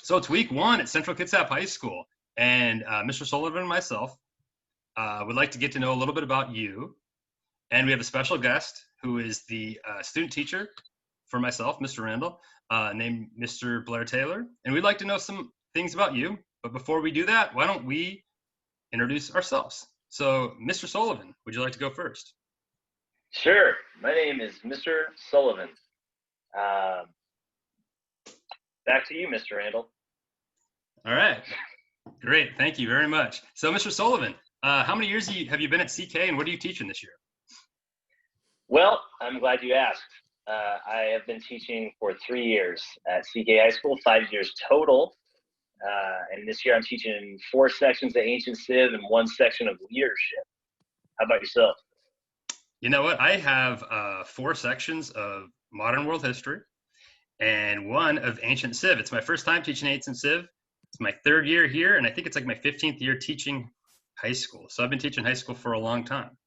So it's week one at Central Kitsap High School, and Mr. Sullivan and myself would like to get to know a little bit about you. And we have a special guest who is the student teacher for myself, Mr. Randall, named Mr. Blair Taylor. And we'd like to know some things about you. But before we do that, why don't we introduce ourselves? So, Mr. Sullivan, would you like to go first? Sure. My name is Mr. Sullivan. Back to you, Mr. Randall. All right. Great. Thank you very much. So, Mr. Sullivan, how many years have you been at CK, and what are you teaching this year? Well, I'm glad you asked. I have been teaching for 3 years at CK High School, 5 years total. And this year I'm teaching 4 sections of Ancient Civ and 1 section of Leadership. How about yourself? You know what? I have 4 sections of Modern World History and 1 of Ancient Civ. It's my first time teaching Ancient Civ. It's my 3rd year here, and I think it's like my 15th year teaching high school. So I've been teaching high school for a long time.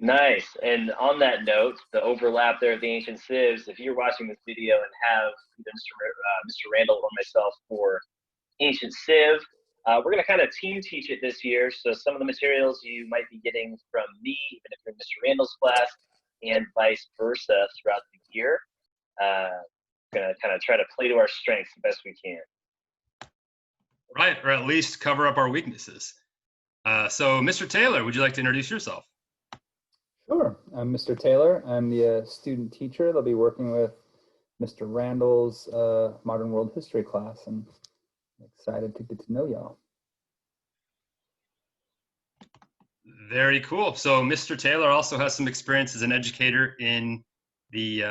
Nice. And on that note, the overlap there of the Ancient Civs, if you're watching this video and have either Mr. Randall or myself for Ancient Civ, we're going to kind of team teach it this year. So some of the materials you might be getting from me, even if you're in Mr. Randall's class, and vice versa throughout the year. We're going to kind of try to play to our strengths the best we can. Right, or at least cover up our weaknesses. So, Mr. Taylor, would you like to introduce yourself? Sure. I'm Mr. Taylor. I'm the student teacher. They'll be working with Mr. Randall's Modern World History class, and I'm excited to get to know y'all. Very cool. So Mr. Taylor also has some experience as an educator in the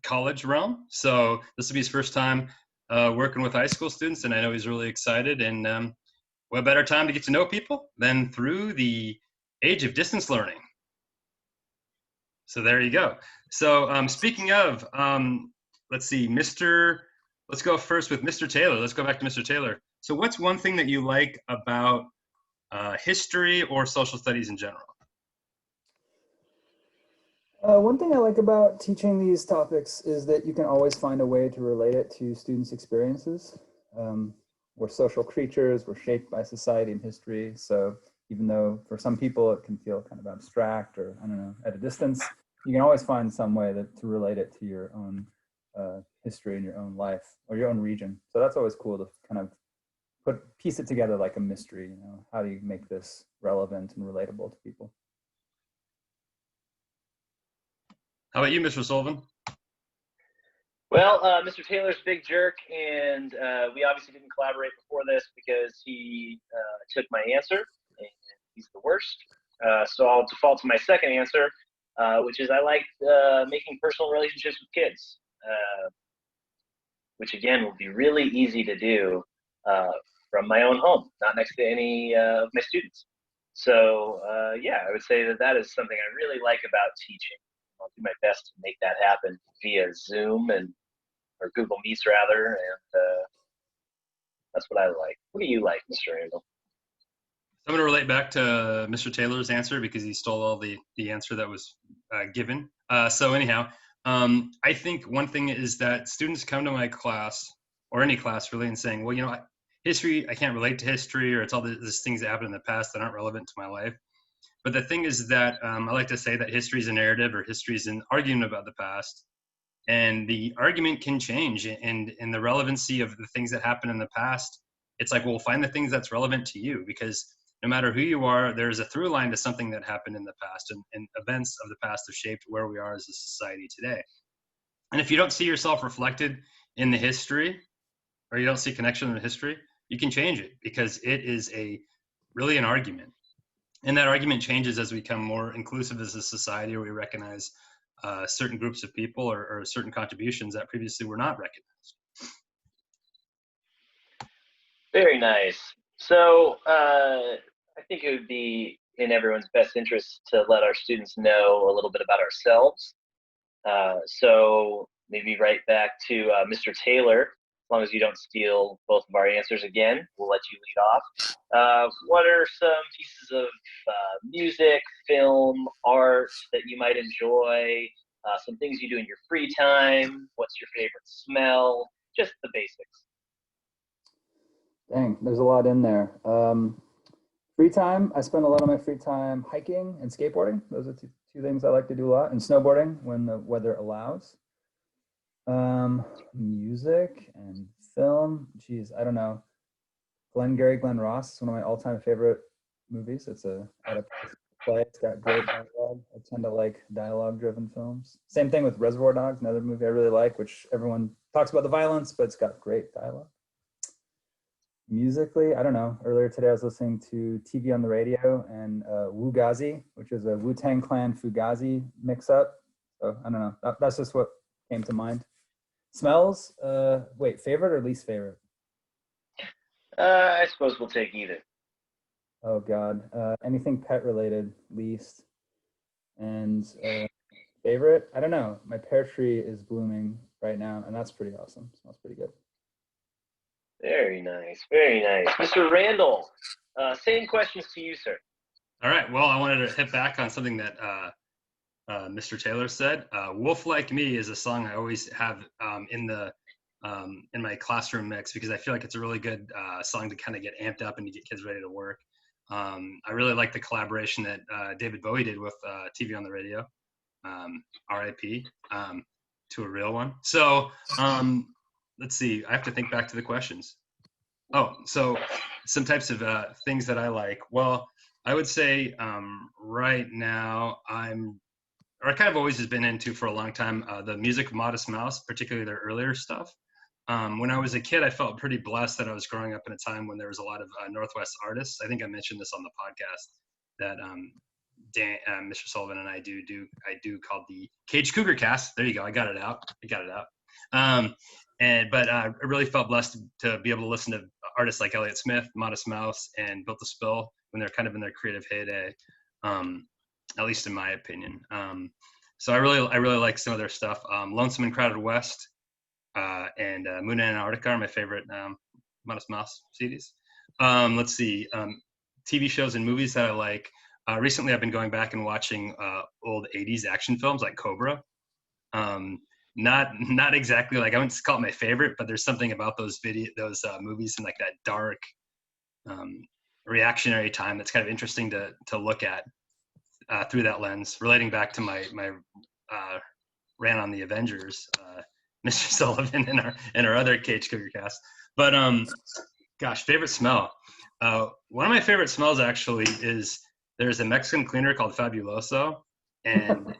college realm. So this will be his first time working with high school students, and I know he's really excited. And what better time to get to know people than through the age of distance learning? So there you go. So speaking of, let's see, let's go first with Mr. Taylor. Let's go back to Mr. Taylor. So what's one thing that you like about history or social studies in general? One thing I like about teaching these topics is that you can always find a way to relate it to students' experiences. We're social creatures, we're shaped by society and history. So even though for some people it can feel kind of abstract or, I don't know, at a distance, you can always find some way to relate it to your own history and your own life or your own region. So that's always cool to kind of piece it together like a mystery. You know, how do you make this relevant and relatable to people? How about you, Mr. Sullivan? Well, Mr. Taylor's a big jerk, and we obviously didn't collaborate before this because he took my answer, and he's the worst. So I'll default to my second answer, which is I like making personal relationships with kids, which again will be really easy to do from my own home, not next to any of my students. So yeah, I would say that is something I really like about teaching. I'll do my best to make that happen via Zoom or Google Meets rather, and that's what I like. What do you like, Mr. Randall? I'm going to relate back to Mr. Taylor's answer because he stole all the answer that was given. So anyhow, I think one thing is that students come to my class, or any class really, and saying, well, you know, history, I can't relate to history, or it's all these things that happened in the past that aren't relevant to my life. But the thing is that I like to say that history is a narrative, or history is an argument about the past. And the argument can change, and the relevancy of the things that happened in the past, it's like, well, find the things that's relevant to you, because no matter who you are, there's a through line to something that happened in the past, and events of the past have shaped where we are as a society today. And if you don't see yourself reflected in the history, or you don't see connection in the history, you can change it, because it is really an argument. And that argument changes as we become more inclusive as a society, or we recognize certain groups of people or certain contributions that previously were not recognized. Very nice. So I think it would be in everyone's best interest to let our students know a little bit about ourselves. So maybe right back to Mr. Taylor. As long as you don't steal both of our answers again, we'll let you lead off. What are some pieces of music, film, art that you might enjoy? Some things you do in your free time? What's your favorite smell? Just the basics. Dang, there's a lot in there. Free time, I spend a lot of my free time hiking and skateboarding. Those are two things I like to do a lot, and snowboarding when the weather allows. Music and film. Geez, I don't know. Glenn Ross is one of my all-time favorite movies. It's a play. It's got great dialogue. I tend to like dialogue-driven films. Same thing with Reservoir Dogs, another movie I really like, which everyone talks about the violence, but it's got great dialogue. Musically, I don't know. Earlier today, I was listening to TV on the radio and Wugazi, which is a Wu-Tang Clan Fugazi mix-up. So I don't know. That's just what came to mind. Smells. Wait, favorite or least favorite? I suppose we'll take either. Oh God, anything pet related, least. And favorite? I don't know. My pear tree is blooming right now, and that's pretty awesome. Smells pretty good. Very nice, very nice. Mr. Randall, same questions to you, sir. All right. Well, I wanted to hit back on something that Mr. Taylor said. "Wolf Like Me" is a song I always have in my classroom mix because I feel like it's a really good song to kind of get amped up and to get kids ready to work. I really like the collaboration that David Bowie did with TV on the Radio, RIP, to a real one. So let's see, I have to think back to the questions. Oh, so some types of things that I like. Well, I would say right now I kind of always has been into for a long time the music of Modest Mouse, particularly their earlier stuff. When I was a kid, I felt pretty blessed that I was growing up in a time when there was a lot of Northwest artists. I think I mentioned this on the podcast that Mr. Sullivan and I do called the Cage Cougar Cast. There you go. I got it out. But I really felt blessed to be able to listen to artists like Elliott Smith, Modest Mouse, and Built to Spill when they're kind of in their creative heyday, at least in my opinion. So I really like some of their stuff. Lonesome and Crowded West. And Moon and Antarctica are my favorite Modest Mouse CDs. Let's see, TV shows and movies that I like. Recently, I've been going back and watching old '80s action films like Cobra. Not exactly like I wouldn't call it my favorite, but there's something about those movies and like that dark reactionary time that's kind of interesting to look at through that lens, relating back to my rant on the Avengers. Mr. Sullivan and our other Cage Cougar Cast. But gosh, favorite smell. One of my favorite smells actually is there's a Mexican cleaner called Fabuloso, and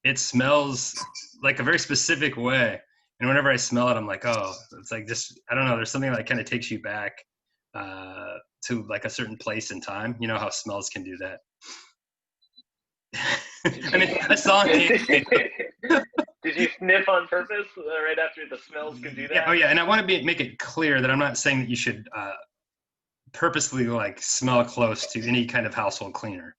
it smells like a very specific way. And whenever I smell it, I'm like, oh, it's like just I don't know. There's something that kind of takes you back to like a certain place in time. You know how smells can do that. I mean, a song. Did you sniff on purpose right after the smells can do that? Yeah, oh yeah, and I want to make it clear that I'm not saying that you should purposely like smell close to any kind of household cleaner,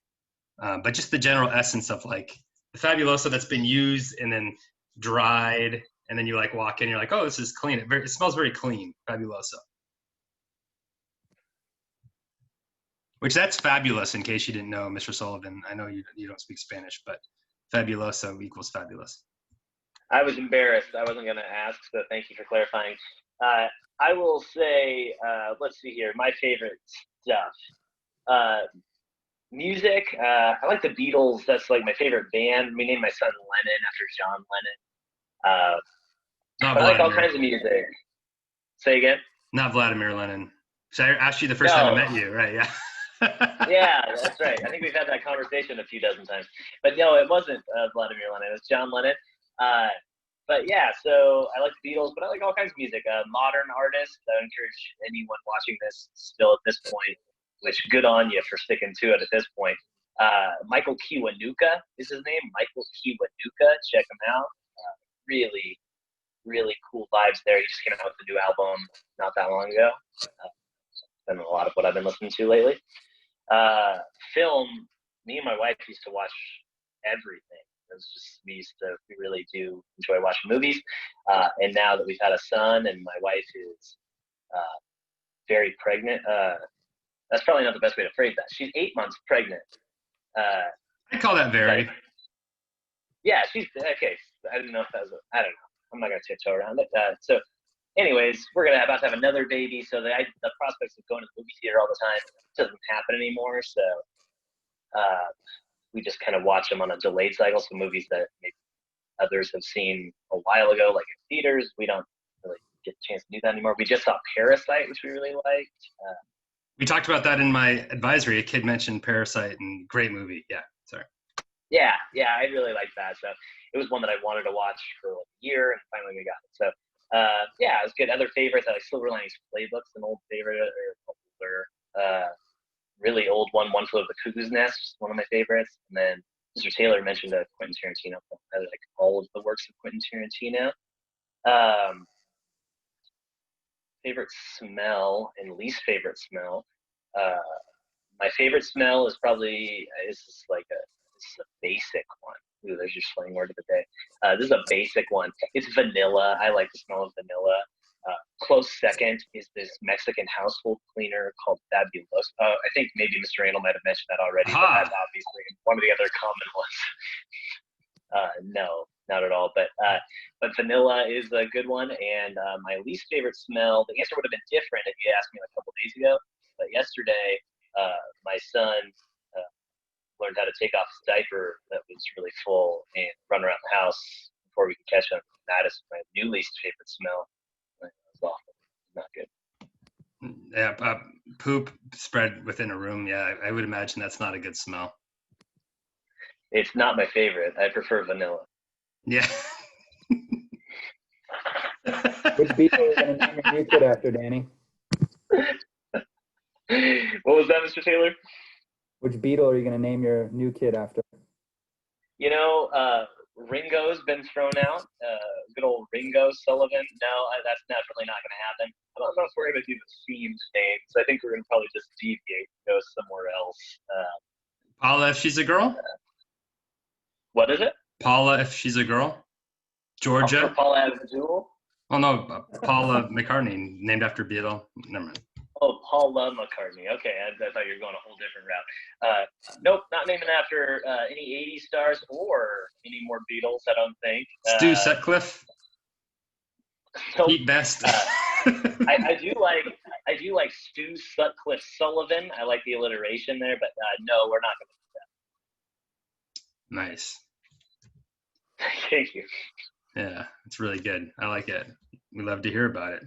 but just the general essence of like the Fabuloso that's been used and then dried, and then you like walk in, you're like, oh, this is clean. It smells very clean, Fabuloso. Which that's fabulous, in case you didn't know, Mr. Sullivan. I know you don't speak Spanish, but Fabuloso equals fabulous. I was embarrassed. I wasn't going to ask, so thank you for clarifying. I will say, let's see here, my favorite stuff. Music, I like the Beatles. That's like my favorite band. We named my son Lennon after John Lennon. Not but I like all Vladimir. kinds of music. Say again? Not Vladimir Lenin. So I asked you the first time I met you, right? Yeah. Yeah, that's right. I think we've had that conversation a few dozen times. But no, it wasn't Vladimir Lenin. It was John Lennon. But yeah, so I like the Beatles, but I like all kinds of music. Modern artists, I would encourage anyone watching this still at this point, which good on you for sticking to it at this point. Michael Kiwanuka is his name. Michael Kiwanuka. Check him out. Really, really cool vibes there. He just came out with a new album not that long ago. Been a lot of what I've been listening to lately. Film, me and my wife used to watch everything. We really do enjoy watching movies. And now that we've had a son and my wife is very pregnant, that's probably not the best way to phrase that. She's 8 months pregnant. I call that very. Yeah, she's okay. I don't know if that was. I don't know. I'm not gonna tiptoe around it. So anyways, we're about to have another baby, so the prospects of going to the movie theater all the time doesn't happen anymore. So we just kind of watch them on a delayed cycle. So movies that maybe others have seen a while ago, like in theaters, we don't really get a chance to do that anymore. We just saw Parasite, which we really liked. We talked about that in my advisory. A kid mentioned Parasite, and great movie. Yeah, sorry. Yeah, I really liked that. So it was one that I wanted to watch for like a year, and finally we got it. So yeah, it was good. Other favorites, I like Silver Linings Playbook's an old favorite, or older, really old one, One Flew Over the Cuckoo's Nest, one of my favorites. And then Mr. Taylor mentioned Quentin Tarantino. I like all of the works of Quentin Tarantino. Favorite smell and least favorite smell. My favorite smell is probably this is a basic one. Ooh, there's your slang word of the day. This is a basic one. It's vanilla. I like the smell of vanilla. Close second is this Mexican household cleaner called Fabuloso. I think maybe Mr. Randall might have mentioned that already, but that's obviously one of the other common ones. No, not at all. But vanilla is a good one. And my least favorite smell, the answer would have been different if you asked me like a couple days ago. But yesterday, my son learned how to take off his diaper that was really full and run around the house before we could catch him. That is my new least favorite smell. It was awful. Not good. Yeah, poop spread within a room. Yeah, I would imagine that's not a good smell. It's not my favorite. I prefer vanilla. Yeah. Which beetle are you going to name your new kid after, Danny? What was that, Mr. Taylor? Which beetle are you going to name your new kid after? You know, Ringo's been thrown out. Good old Ringo Sullivan. No, that's definitely not going to happen. I don't know if we're going to do the themed names. I think we're going to probably just deviate and go somewhere else. Paula, if she's a girl? What is it? Paula, if she's a girl? Georgia? For Paula Abdul? Oh, no, Paula McCartney, named after Beatle. Never mind. Oh, Paula McCartney. Okay, I thought you were going a whole different route. Nope, not naming after any 80s stars or any more Beatles, I don't think. Stu Sutcliffe? Nope. Pete Best? I do like Stu Sutcliffe Sullivan. I like the alliteration there, but no, we're not going to do that. Nice. Thank you. Yeah, it's really good. I like it. We love to hear about it.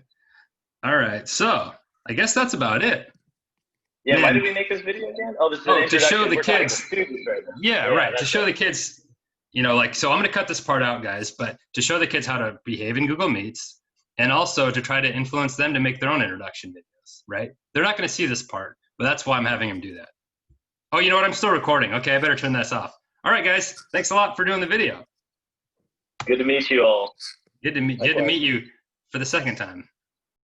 All right, so I guess that's about it. Yeah, Man. Why did we make this video again? Oh, this is to show the kids. Right, yeah, right. To show the kids, so I'm going to cut this part out, guys, but to show the kids how to behave in Google Meets and also to try to influence them to make their own introduction videos, right? They're not going to see this part, but that's why I'm having them do that. Oh, you know what? I'm still recording. Okay, I better turn this off. All right, guys. Thanks a lot for doing the video. Good to meet you all. Good to meet you for the second time.